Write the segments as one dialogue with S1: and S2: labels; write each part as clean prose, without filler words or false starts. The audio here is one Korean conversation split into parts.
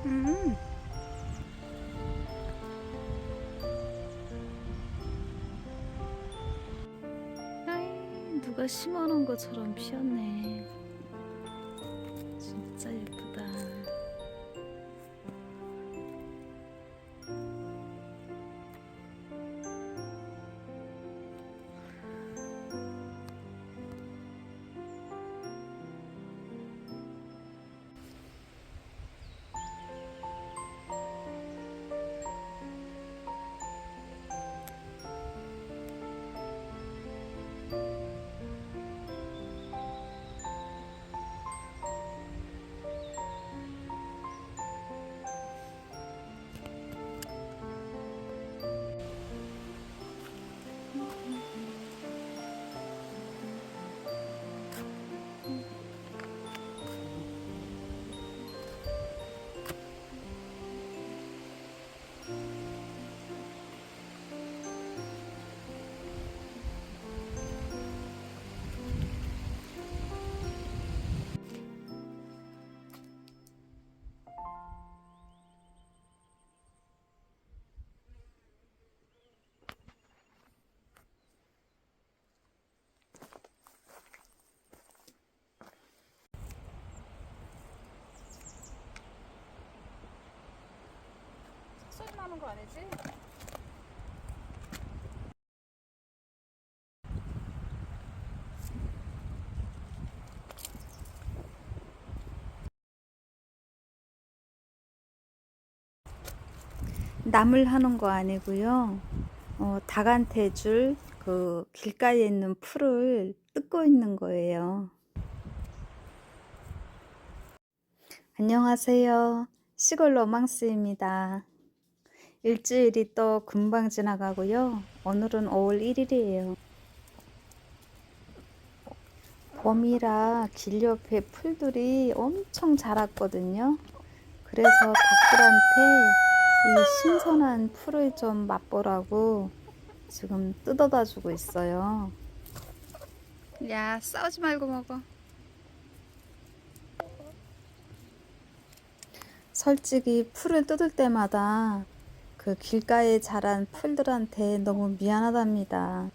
S1: 음. 아이, 누가 심어놓은 것처럼 피었네. 진짜 예쁘다. 소리 나는 거 아니지? 나물 하는 거 아니고요. 닭한테 줄 그 길가에 있는 풀을 뜯고 있는 거예요. 안녕하세요. 시골 로망스입니다. 일주일이 또 금방 지나가고요. 오늘은 5월 1일이에요. 봄이라 길 옆에 풀들이 엄청 자랐거든요. 그래서 닭들한테 이 신선한 풀을 좀 맛보라고 지금 뜯어다 주고 있어요. 야, 싸우지 말고 먹어. 솔직히 풀을 뜯을 때마다 그 길가에 자란 풀들한테 너무 미안하답니다.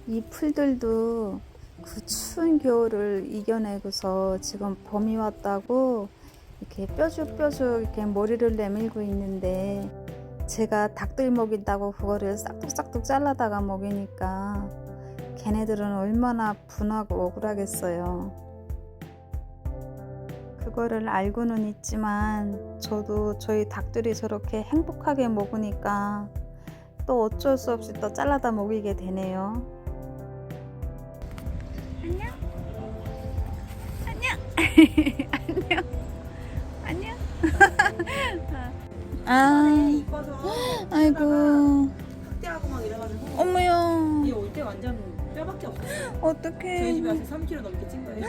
S1: 이 풀들도 그 추운 겨울을 이겨내고서 지금 봄이 왔다고 이렇게 뾰족뾰족 이렇게 머리를 내밀고 있는데, 제가 닭들 먹인다고 그거를 싹둑싹둑 잘라다가 먹이니까 걔네들은 얼마나 분하고 억울하겠어요. 그거를 알고는 있지만 저도 저희 닭들이 저렇게 행복하게 먹으니까 또 어쩔 수 없이 또 잘라다 먹이게 되네요. 안녕? 안녕? 안녕? 안녕? 아, 아이고.
S2: 흑대하고 막 이래가지고
S1: 어머야.
S2: 얘 올 때 완전 뼈밖에 없었어.
S1: 어떡해.
S2: 저희 집에 와서 3kg 넘게 찐 거예요.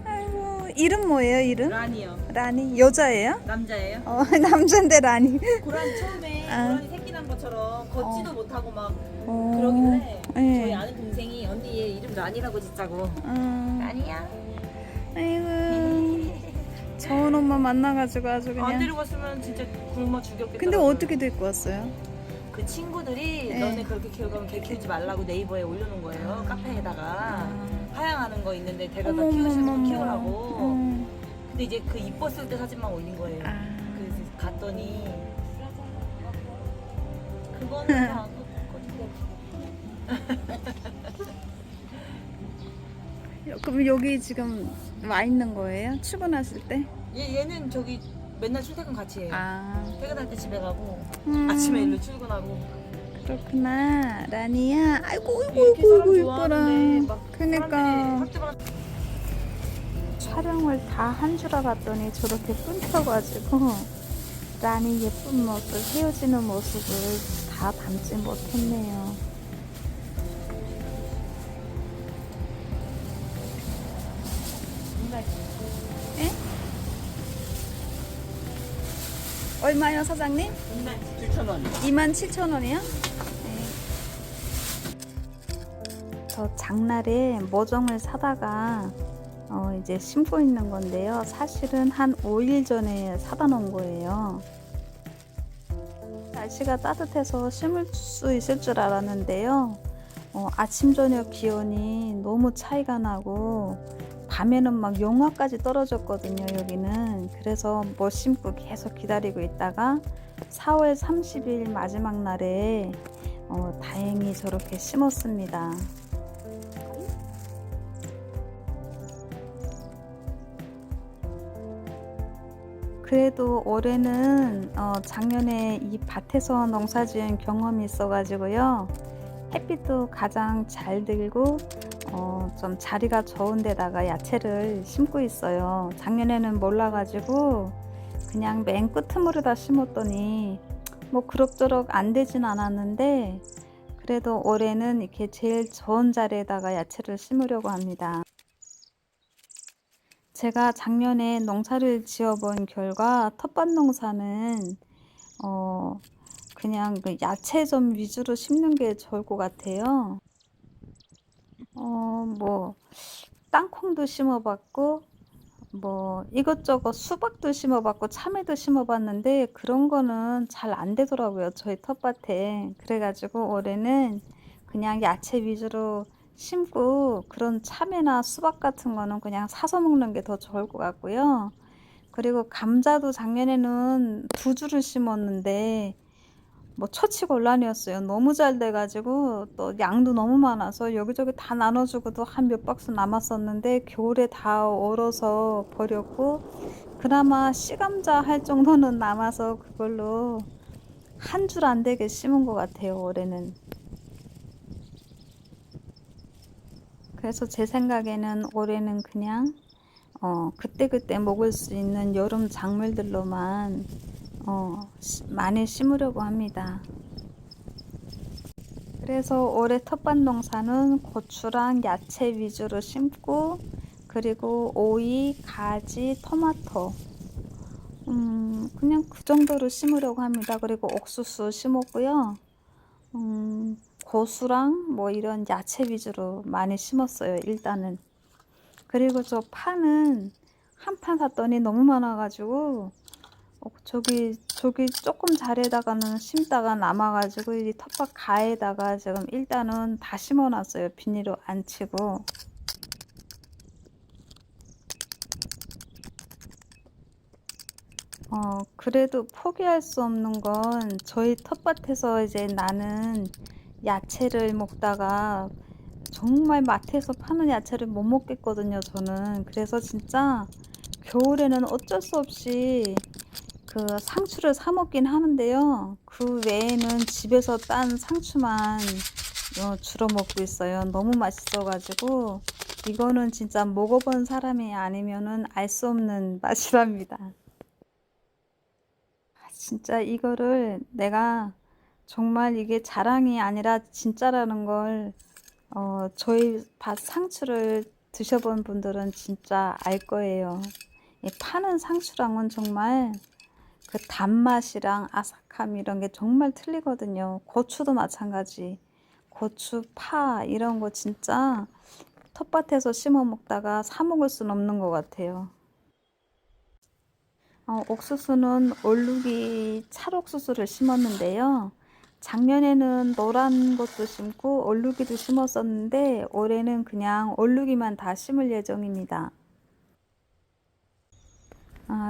S1: 아이고. 이름 뭐예요, 이름?
S2: 라니요.
S1: 라니. 여자예요?
S2: 남자예요.
S1: 남잔데 라니.
S2: 고라니 처음에 고라니 새끼 난 것처럼 걷지도 못하고 막
S1: 어.
S2: 그러길래
S1: 네.
S2: 저희 아는 동생이 언니 얘 이름 라니라고 짓자고. 라니야.
S1: 아이고. 좋은 엄마 만나가지고 아주
S2: 안
S1: 그냥.
S2: 데리고 왔으면 진짜 굶어 죽였겠다.
S1: 근데 어떻게 데리고 왔어요?
S2: 그 친구들이
S1: 네.
S2: 너네 그렇게 키우면 개 키우지 말라고 네이버에 올려놓은 거예요. 카페에다가 하향하는 거 있는데 데려다 키우시는 거 키우라고. 근데 이제 그 이뻤을 때 사진만 올린 거예요. 그래서 갔더니 그거는 다안
S1: 그럼 여기 지금 와 있는 거예요? 출근하실 때?
S2: 얘는 저기 맨날 출퇴근 같이 해요. 퇴근할 때 집에 가고 아침에 일로 출근하고.
S1: 그렇구나. 라니야. 아이고
S2: 이렇게 사람
S1: 이뻐라.
S2: 좋아하는데 막
S1: 그러니까
S2: 사람들이
S1: 촬영을 다 한 줄 알았더니 저렇게 끊겨가지고 라니 예쁜 모습, 헤어지는 모습을 다 담지 못했네요. 에? 얼마요, 사장님?
S2: 7,000원.
S1: 27,000원이요? 네. 저 장날에 모종을 사다가 이제 심고 있는 건데요. 사실은 한 5일 전에 사다 놓은 거예요. 날씨가 따뜻해서 심을 수 있을 줄 알았는데요. 아침 저녁 기온이 너무 차이가 나고 밤에는 막 영하까지 떨어졌거든요, 여기는. 그래서 못 심고 계속 기다리고 있다가 4월 30일 마지막 날에 다행히 저렇게 심었습니다. 그래도 올해는 작년에 이 밭에서 농사 지은 경험이 있어 가지고요. 햇빛도 가장 잘 들고 좀 자리가 좋은 데다가 야채를 심고 있어요. 작년에는 몰라 가지고 그냥 맨 끄트머리다 심었더니 뭐 그럭저럭 안 되진 않았는데, 그래도 올해는 이렇게 제일 좋은 자리에다가 야채를 심으려고 합니다. 제가 작년에 농사를 지어본 결과 텃밭 농사는 그냥 그 야채 좀 위주로 심는 게 좋을 것 같아요. 뭐 땅콩도 심어봤고 뭐 이것저것 수박도 심어봤고 참외도 심어봤는데 그런 거는 잘 안 되더라고요, 저희 텃밭에. 그래가지고 올해는 그냥 야채 위주로 심고, 그런 참외나 수박 같은 거는 그냥 사서 먹는 게 더 좋을 것 같고요. 그리고 감자도 작년에는 2주를 심었는데 뭐 처치곤란이었어요. 너무 잘 돼가지고 또 양도 너무 많아서 여기저기 다 나눠주고도 한 몇 박스 남았었는데 겨울에 다 얼어서 버렸고, 그나마 씨감자 할 정도는 남아서 그걸로 한 줄 안 되게 심은 것 같아요, 올해는. 그래서 제 생각에는 올해는 그냥 그때그때 먹을 수 있는 여름 작물들로만 많이 심으려고 합니다. 그래서 올해 텃밭 농사는 고추랑 야채 위주로 심고, 그리고 오이, 가지, 토마토 그냥 그 정도로 심으려고 합니다. 그리고 옥수수 심었고요. 고수랑 뭐 이런 야채 위주로 많이 심었어요, 일단은. 그리고 저 파는 한 판 샀더니 너무 많아가지고 저기 조금 자리에다가는 심다가 남아가지고 이 텃밭 가에다가 지금 일단은 다 심어놨어요, 비닐로 안 치고. 그래도 포기할 수 없는 건 저희 텃밭에서 이제 나는 야채를 먹다가 정말 마트에서 파는 야채를 못 먹겠거든요, 저는. 그래서 진짜 겨울에는 어쩔 수 없이 그 상추를 사 먹긴 하는데요. 그 외에는 집에서 딴 상추만 주로 먹고 있어요. 너무 맛있어가지고 이거는 진짜 먹어본 사람이 아니면은 알 수 없는 맛이랍니다. 진짜 이거를 내가 정말 이게 자랑이 아니라 진짜라는 걸 저희 밭 상추를 드셔본 분들은 진짜 알 거예요. 이 파는 상추랑은 정말 그 단맛이랑 아삭함 이런 게 정말 틀리거든요. 고추도 마찬가지. 고추, 파 이런 거 진짜 텃밭에서 심어 먹다가 사 먹을 수는 없는 것 같아요. 옥수수는 얼룩이 찰옥수수를 심었는데요. 작년에는 노란 것도 심고 얼룩이도 심었었는데 올해는 그냥 얼룩이만 다 심을 예정입니다.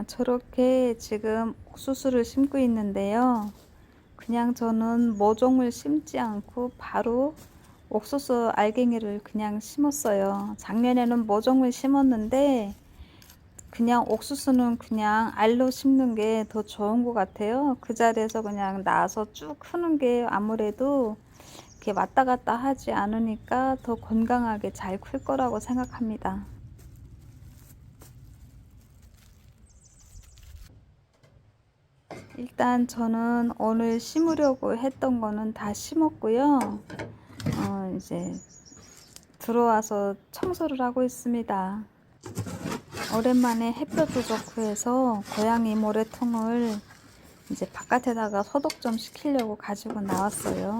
S1: 저렇게 지금 옥수수를 심고 있는데요. 그냥 저는 모종을 심지 않고 바로 옥수수 알갱이를 그냥 심었어요. 작년에는 모종을 심었는데 그냥 옥수수는 그냥 알로 심는 게 더 좋은 것 같아요. 그 자리에서 그냥 나서 쭉 크는 게 아무래도 이렇게 왔다 갔다 하지 않으니까 더 건강하게 잘 클 거라고 생각합니다. 일단 저는 오늘 심으려고 했던 거는 다 심었고요. 이제 들어와서 청소를 하고 있습니다. 오랜만에 햇볕도 좋고 해서 고양이 모래통을 이제 바깥에다가 소독 좀 시키려고 가지고 나왔어요.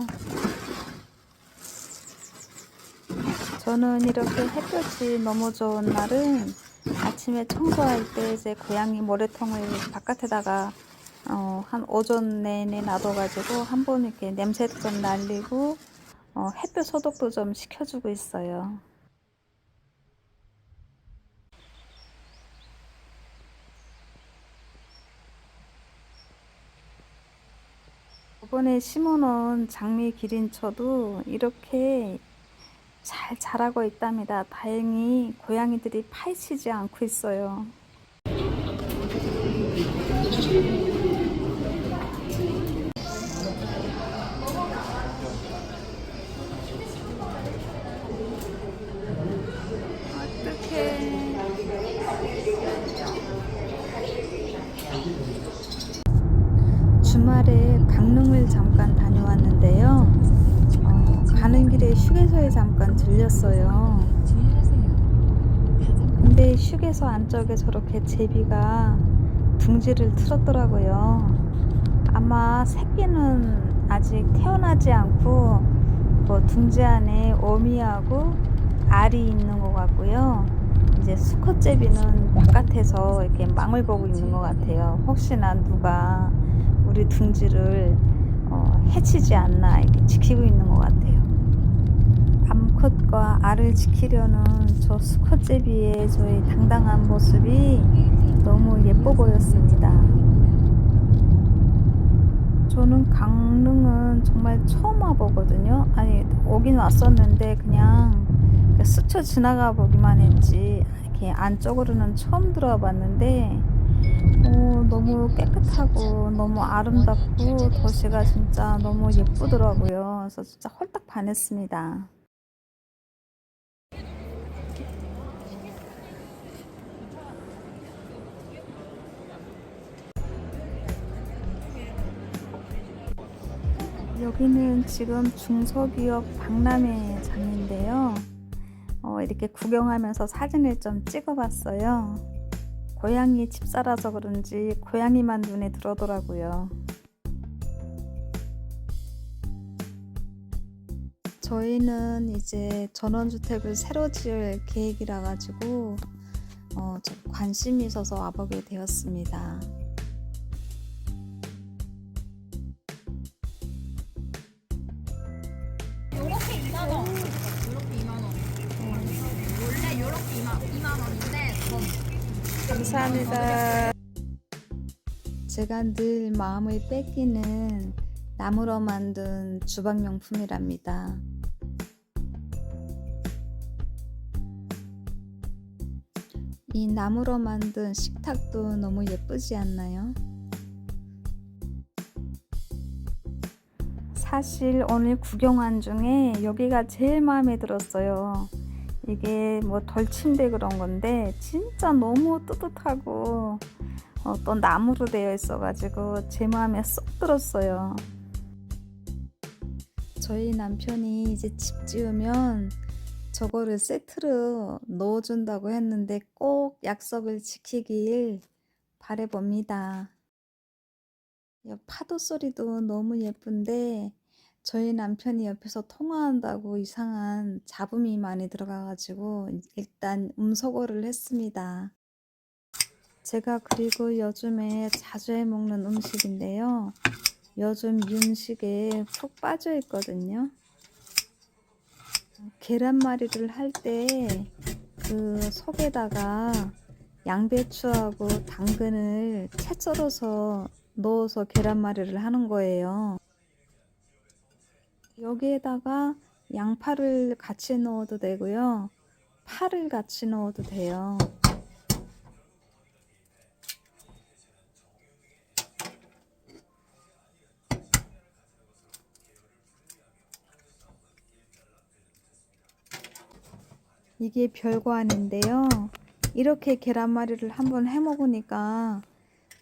S1: 저는 이렇게 햇볕이 너무 좋은 날은 아침에 청소할 때 이제 고양이 모래통을 바깥에다가 한 오전 내내 놔둬가지고 한 번 이렇게 냄새도 좀 날리고 햇볕 소독도 좀 시켜주고 있어요. 이번에 심어놓은 장미 기린초도 이렇게 잘 자라고 있답니다. 다행히 고양이들이 파헤치지 않고 있어요. 어떡해. 주말에 강릉을 잠깐 다녀왔는데요. 가는 길에 휴게소에 잠깐 들렸어요. 근데 휴게소 안쪽에 저렇게 제비가 둥지를 틀었더라고요. 아마 새끼는 아직 태어나지 않고 뭐 둥지 안에 어미하고 알이 있는 것 같고요. 이제 수컷제비는 바깥에서 이렇게 망을 보고 있는 것 같아요. 혹시나 누가 우리 둥지를 해치지 않나 이렇게 지키고 있는 것 같아요. 암컷과 알을 지키려는 저 수컷제비의 저희 당당한 모습이 너무 예뻐 보였습니다. 저는 강릉은 정말 처음 와보거든요. 아니 오긴 왔었는데 그냥 스쳐 지나가 보기만 했지 이렇게 안쪽으로는 처음 들어와 봤는데 너무 깨끗하고 너무 아름답고 도시가 진짜 너무 예쁘더라고요. 그래서 진짜 홀딱 반했습니다. 여기는 지금 중소기업 박람회장인데요. 이렇게 구경하면서 사진을 좀 찍어봤어요. 고양이 집사라서 그런지 고양이만 눈에 들어오더라고요. 저희는 이제 전원주택을 새로 지을 계획이라 가지고 좀 관심이 있어서 와보게 되었습니다.
S3: 요렇게 2만원. 요렇게 2만원. 원래 요렇게 2만원인데,
S1: 감사합니다. 제가 늘 마음을 뺏기는 나무로 만든 주방용품이랍니다. 이 나무로 만든 식탁도 너무 예쁘지 않나요? 사실 오늘 구경한 중에 여기가 제일 마음에 들었어요. 이게 뭐 돌침대 그런 건데 진짜 너무 뜨뜻하고 또 나무로 되어 있어 가지고 제 마음에 쏙 들었어요. 저희 남편이 이제 집 지으면 저거를 세트로 넣어준다고 했는데 꼭 약속을 지키길 바라봅니다. 파도 소리도 너무 예쁜데 저희 남편이 옆에서 통화한다고 이상한 잡음이 많이 들어가가지고 일단 음소거를 했습니다. 제가 그리고 요즘에 자주 해먹는 음식인데요. 요즘 윤식에 푹 빠져 있거든요. 계란말이를 할 때 그 속에다가 양배추하고 당근을 채 썰어서 넣어서 계란말이를 하는 거예요. 여기에다가 양파를 같이 넣어도 되고요. 파를 같이 넣어도 돼요. 이게 별거 아닌데요. 이렇게 계란말이를 한번 해 먹으니까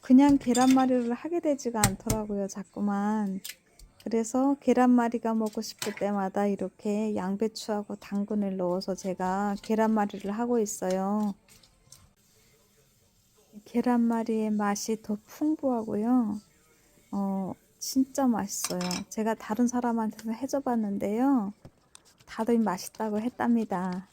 S1: 그냥 계란말이를 하게 되지가 않더라고요. 자꾸만. 그래서 계란말이가 먹고 싶을 때마다 이렇게 양배추하고 당근을 넣어서 제가 계란말이를 하고 있어요. 계란말이의 맛이 더 풍부하고요. 진짜 맛있어요. 제가 다른 사람한테도 해줘 봤는데요. 다들 맛있다고 했답니다.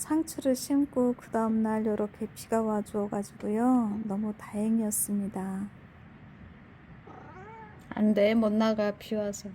S1: 상추를 심고 그 다음날 이렇게 비가 와주어 가지고요. 너무 다행이었습니다. 안 돼, 못 나가, 비 와서.